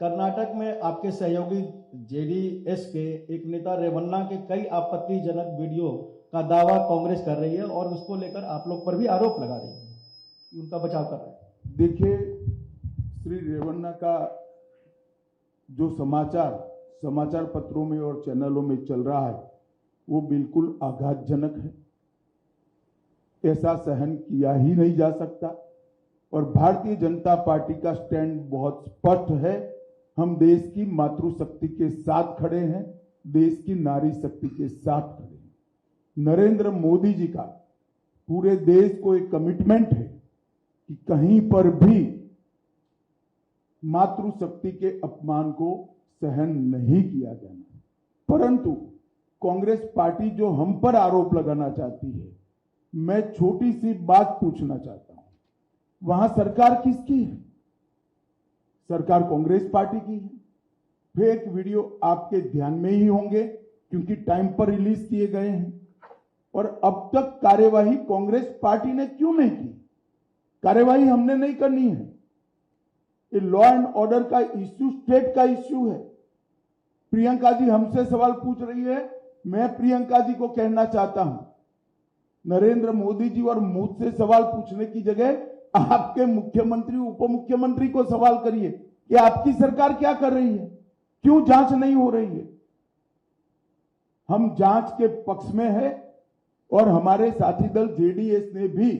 कर्नाटक में आपके सहयोगी जेडीएस के एक नेता रेवन्ना के कई आपत्तिजनक वीडियो का दावा कांग्रेस कर रही है और उसको लेकर आप लोग पर भी आरोप लगा रही है कि उनका बचाव कर रहा है। देखिए, श्री रेवन्ना का जो समाचार पत्रों में और चैनलों में चल रहा है वो बिल्कुल आघातजनक है। ऐसा सहन किया ही नहीं जा सकता और भारतीय जनता पार्टी का स्टैंड बहुत स्पष्ट है। हम देश की मातृशक्ति के साथ खड़े हैं, देश की नारी शक्ति के साथ खड़े हैं। नरेंद्र मोदी जी का पूरे देश को एक कमिटमेंट है कि कहीं पर भी मातृशक्ति के अपमान को सहन नहीं किया जाना। परंतु कांग्रेस पार्टी जो हम पर आरोप लगाना चाहती है, मैं छोटी सी बात पूछना चाहता हूं, वहां सरकार किसकी है? सरकार कांग्रेस पार्टी की है। फेक वीडियो आपके ध्यान में ही होंगे क्योंकि टाइम पर रिलीज किए गए हैं। और अब तक कार्यवाही कांग्रेस पार्टी ने क्यों नहीं की? कार्यवाही हमने नहीं करनी है। ये लॉ एंड ऑर्डर का इश्यू स्टेट का इश्यू है। प्रियंका जी हमसे सवाल पूछ रही है, मैं प्रियंका जी को कहना चाहता हूं, नरेंद्र मोदी जी और मुझसे सवाल पूछने की जगह आपके मुख्यमंत्री उप मुख्यमंत्री को सवाल करिए कि आपकी सरकार क्या कर रही है, क्यों जांच नहीं हो रही है। हम जांच के पक्ष में है और हमारे साथी दल जेडीएस ने भी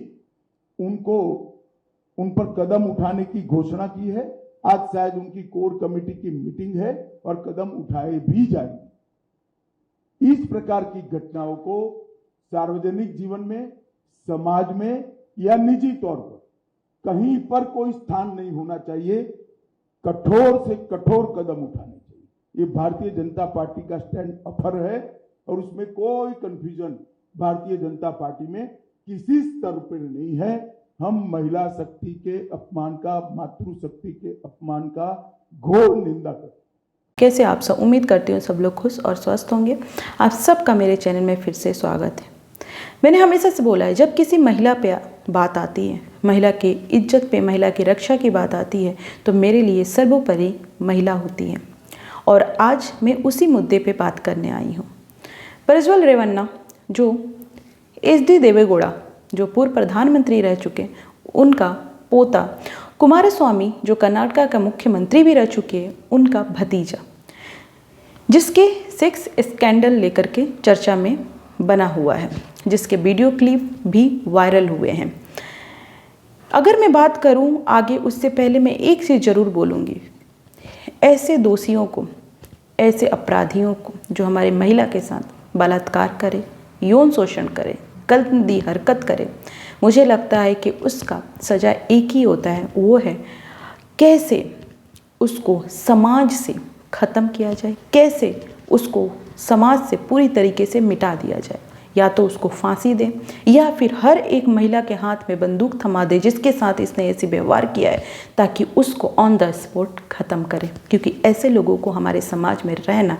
उन पर कदम उठाने की घोषणा की है। आज शायद उनकी कोर कमेटी की मीटिंग है और कदम उठाए भी जाएंगे। इस प्रकार की घटनाओं को सार्वजनिक जीवन में, समाज में या निजी तौर पर कहीं पर कोई स्थान नहीं होना चाहिए। कठोर से कठोर कदम उठाने चाहिए। ये भारतीय जनता पार्टी का स्टैंड अफर है और उसमें कोई कंफ्यूजन भारतीय जनता पार्टी में किसी स्तर पर नहीं है। हम महिला शक्ति के अपमान का, मातृशक्ति के अपमान का घोर निंदा करते हैं। कैसे आप सब? उम्मीद करती हूँ सब लोग खुश और स्वस्थ होंगे। आप सबका मेरे चैनल में फिर से स्वागत है। मैंने हमेशा से बोला है, जब किसी महिला पे बात आती है, महिला की इज्जत पे, महिला की रक्षा की बात आती है, तो मेरे लिए सर्वोपरि महिला होती है। और आज मैं उसी मुद्दे पे बात करने आई हूँ। प्रज्वल रेवन्ना जो HD देवेगौड़ा जो पूर्व प्रधानमंत्री रह चुके, उनका पोता, कुमारस्वामी जो कर्नाटक का मुख्यमंत्री भी रह चुके हैं, उनका भतीजा, जिसके सेक्स स्कैंडल लेकर के चर्चा में बना हुआ है, जिसके वीडियो क्लिप भी वायरल हुए हैं। अगर मैं बात करूं आगे, उससे पहले मैं एक चीज़ ज़रूर बोलूँगी। ऐसे दोषियों को, ऐसे अपराधियों को जो हमारे महिला के साथ बलात्कार करे, यौन शोषण करे, गंदी हरकत करे, मुझे लगता है कि उसका सज़ा एक ही होता है, वो है कैसे उसको समाज से ख़त्म किया जाए, कैसे उसको समाज से पूरी तरीके से मिटा दिया जाए। या तो उसको फांसी दें या फिर हर एक महिला के हाथ में बंदूक थमा दे जिसके साथ इसने ऐसी व्यवहार किया है, ताकि उसको ऑन द स्पॉट ख़त्म करे, क्योंकि ऐसे लोगों को हमारे समाज में रहना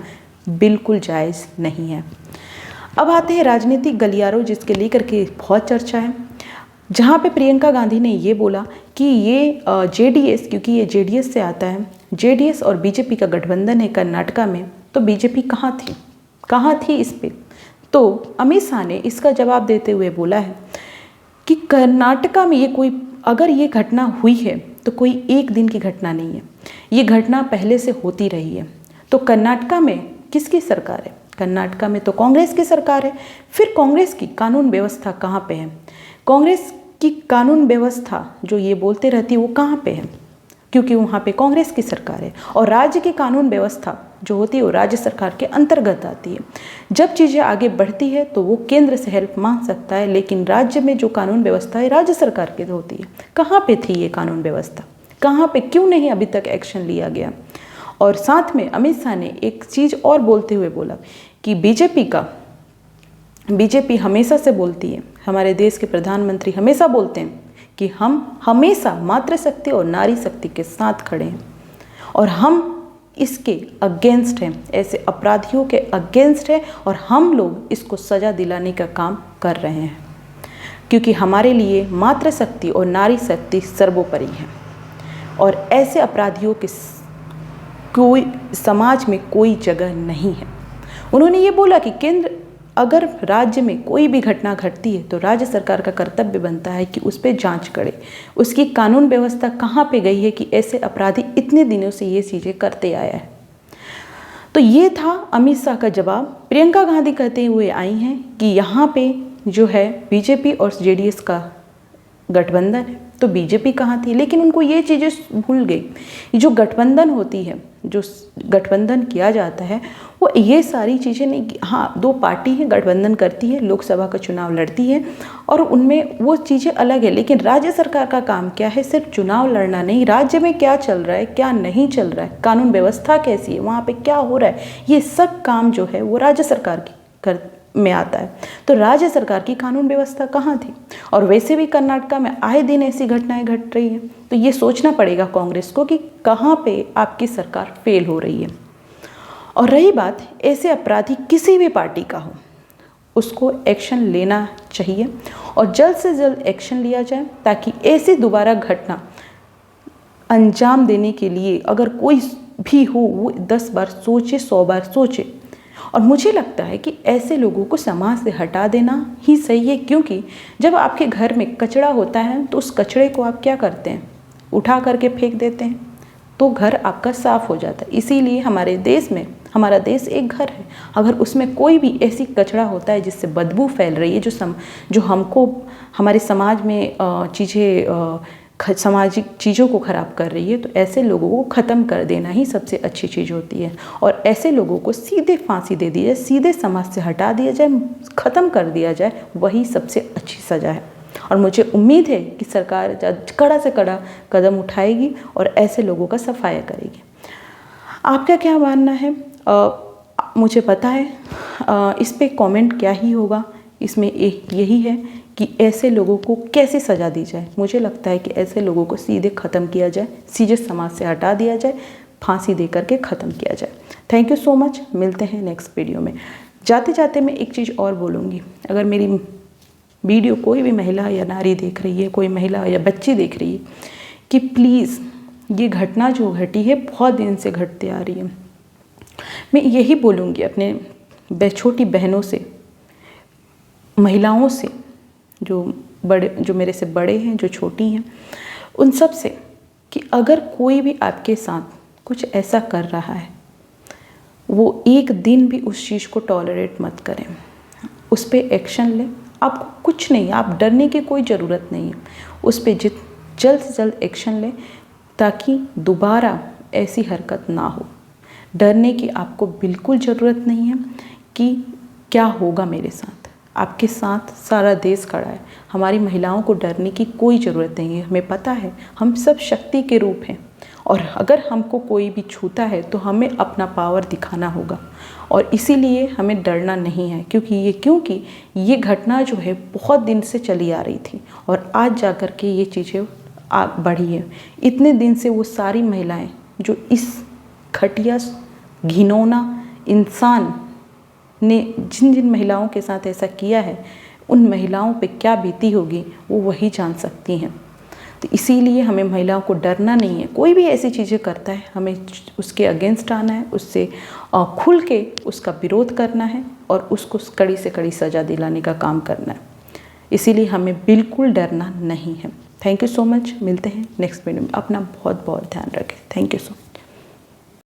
बिल्कुल जायज़ नहीं है। अब आते हैं राजनीतिक गलियारों, जिसके लेकर के बहुत चर्चा है, जहाँ पे प्रियंका गांधी ने ये बोला कि ये जेडीएस, क्योंकि ये जेडीएस से आता है, जेडीएस और बीजेपी का गठबंधन है कर्नाटका में, तो बीजेपी कहाँ थी इस पे? तो अमित शाह ने इसका जवाब देते हुए बोला है कि कर्नाटका में अगर ये घटना हुई है तो कोई एक दिन की घटना नहीं है, ये घटना पहले से होती रही है। तो कर्नाटका में किसकी सरकार है? कर्नाटका में तो कांग्रेस की सरकार है। फिर कांग्रेस की कानून व्यवस्था कहाँ पे है? कांग्रेस की कानून व्यवस्था जो ये बोलते रहती है वो कहाँ पे है? क्योंकि वहाँ पे कांग्रेस की सरकार है। और राज्य की कानून व्यवस्था जो होती है वो राज्य सरकार के अंतर्गत आती है। जब चीज़ें आगे बढ़ती है तो वो केंद्र से हेल्प मांग सकता है, लेकिन राज्य में जो कानून व्यवस्था है राज्य सरकार की होती है। कहाँ पे थी ये कानून व्यवस्था? कहाँ पे, क्यों नहीं अभी तक एक्शन लिया गया? और साथ में अमित शाह ने एक चीज़ और बोलते हुए बोला कि बीजेपी हमेशा से बोलती है, हमारे देश के प्रधानमंत्री हमेशा बोलते हैं कि हम हमेशा मातृशक्ति और नारी शक्ति के साथ खड़े हैं और हम इसके अगेंस्ट हैं, ऐसे अपराधियों के अगेंस्ट हैं, और हम लोग इसको सज़ा दिलाने का काम कर रहे हैं, क्योंकि हमारे लिए मातृशक्ति और नारी शक्ति सर्वोपरि है। और ऐसे अपराधियों कोई समाज में कोई जगह नहीं है। उन्होंने ये बोला कि केंद्र अगर राज्य में कोई भी घटना घटती है तो राज्य सरकार का कर्तव्य बनता है कि उस पर जांच करे, उसकी कानून व्यवस्था कहाँ पे गई है कि ऐसे अपराधी इतने दिनों से ये चीज़ें करते आया है। तो ये था अमित शाह का जवाब। प्रियंका गांधी कहते हुए आई हैं कि यहाँ पे जो है बीजेपी और जेडीएस का गठबंधन है, तो बीजेपी कहाँ थी, लेकिन उनको ये चीज़ें भूल गई। जो गठबंधन होती है, जो गठबंधन किया जाता है, वो ये सारी चीज़ें नहीं। हाँ, दो पार्टी है, गठबंधन करती है, लोकसभा का चुनाव लड़ती है और उनमें वो चीज़ें अलग है। लेकिन राज्य सरकार का काम क्या है, सिर्फ चुनाव लड़ना नहीं, राज्य में क्या चल रहा है, क्या नहीं चल रहा है, कानून व्यवस्था कैसी है, वहाँ पे क्या हो रहा है, ये सब काम जो है वो राज्य सरकार की में आता है। तो राज्य सरकार की कानून व्यवस्था कहाँ थी। और वैसे भी कर्नाटका में आए दिन ऐसी घटनाएं घट रही हैं। तो ये सोचना पड़ेगा कांग्रेस को कि कहाँ पे आपकी सरकार फेल हो रही है। और रही बात, ऐसे अपराधी किसी भी पार्टी का हो, उसको एक्शन लेना चाहिए और जल्द से जल्द एक्शन लिया जाए, ताकि ऐसी दोबारा घटना अंजाम देने के लिए अगर कोई भी हो वो 10 बार सोचे, 100 बार सोचे। और मुझे लगता है कि ऐसे लोगों को समाज से हटा देना ही सही है, क्योंकि जब आपके घर में कचरा होता है तो उस कचरे को आप क्या करते हैं, उठा करके फेंक देते हैं, तो घर आपका साफ हो जाता है। इसीलिए हमारे देश में, हमारा देश एक घर है, अगर उसमें कोई भी ऐसी कचरा होता है जिससे बदबू फैल रही है, जो हमको हमारे समाज में सामाजिक चीज़ों को ख़राब कर रही है, तो ऐसे लोगों को ख़त्म कर देना ही सबसे अच्छी चीज़ होती है। और ऐसे लोगों को सीधे फांसी दे दी जाए, सीधे समाज से हटा दिया जाए, ख़त्म कर दिया जाए, वही सबसे अच्छी सज़ा है। और मुझे उम्मीद है कि सरकार कड़ा से कड़ा कदम उठाएगी और ऐसे लोगों का सफाया करेगी। आपका क्या मानना है मुझे पता है, इस पे कमेंट क्या ही होगा। इसमें एक यही है कि ऐसे लोगों को कैसे सज़ा दी जाए। मुझे लगता है कि ऐसे लोगों को सीधे ख़त्म किया जाए, सीधे समाज से हटा दिया जाए, फांसी दे करके ख़त्म किया जाए। Thank you so much. मिलते हैं नेक्स्ट वीडियो में। जाते जाते मैं एक चीज़ और बोलूँगी, अगर मेरी वीडियो कोई भी महिला या नारी देख रही है, कोई महिला या बच्ची देख रही है, कि प्लीज़ ये घटना जो घटी है बहुत दिन से घटती आ रही है। मैं यही बोलूँगी अपने छोटी बहनों से, महिलाओं से, जो मेरे से बड़े हैं, जो छोटी हैं, उन सब से, कि अगर कोई भी आपके साथ कुछ ऐसा कर रहा है, वो एक दिन भी उस चीज़ को टॉलरेट मत करें, उस पर एक्शन लें। आपको कुछ नहीं, आप डरने की कोई ज़रूरत नहीं है, उस पर जल्द से जल्द एक्शन लें, ताकि दोबारा ऐसी हरकत ना हो। डरने की आपको बिल्कुल ज़रूरत नहीं है कि क्या होगा मेरे साथ। आपके साथ सारा देश खड़ा है। हमारी महिलाओं को डरने की कोई ज़रूरत नहीं है। हमें पता है हम सब शक्ति के रूप हैं, और अगर हमको कोई भी छूता है तो हमें अपना पावर दिखाना होगा, और इसीलिए हमें डरना नहीं है। क्योंकि ये घटना जो है बहुत दिन से चली आ रही थी, और आज जा कर के ये चीज़ें बढ़ी है। इतने दिन से वो सारी महिलाएं जो इस घटिया घिनौना इंसान ने जिन महिलाओं के साथ ऐसा किया है, उन महिलाओं पे क्या बीती होगी वो वही जान सकती हैं। तो इसीलिए हमें महिलाओं को डरना नहीं है। कोई भी ऐसी चीज़ें करता है, हमें उसके अगेंस्ट आना है, उससे खुल के उसका विरोध करना है और उसको कड़ी से कड़ी सज़ा दिलाने का काम करना है। इसीलिए हमें बिल्कुल डरना नहीं है। Thank you so much. मिलते हैं नेक्स्ट वीडियो में। अपना बहुत बहुत ध्यान रखें। Thank you so much.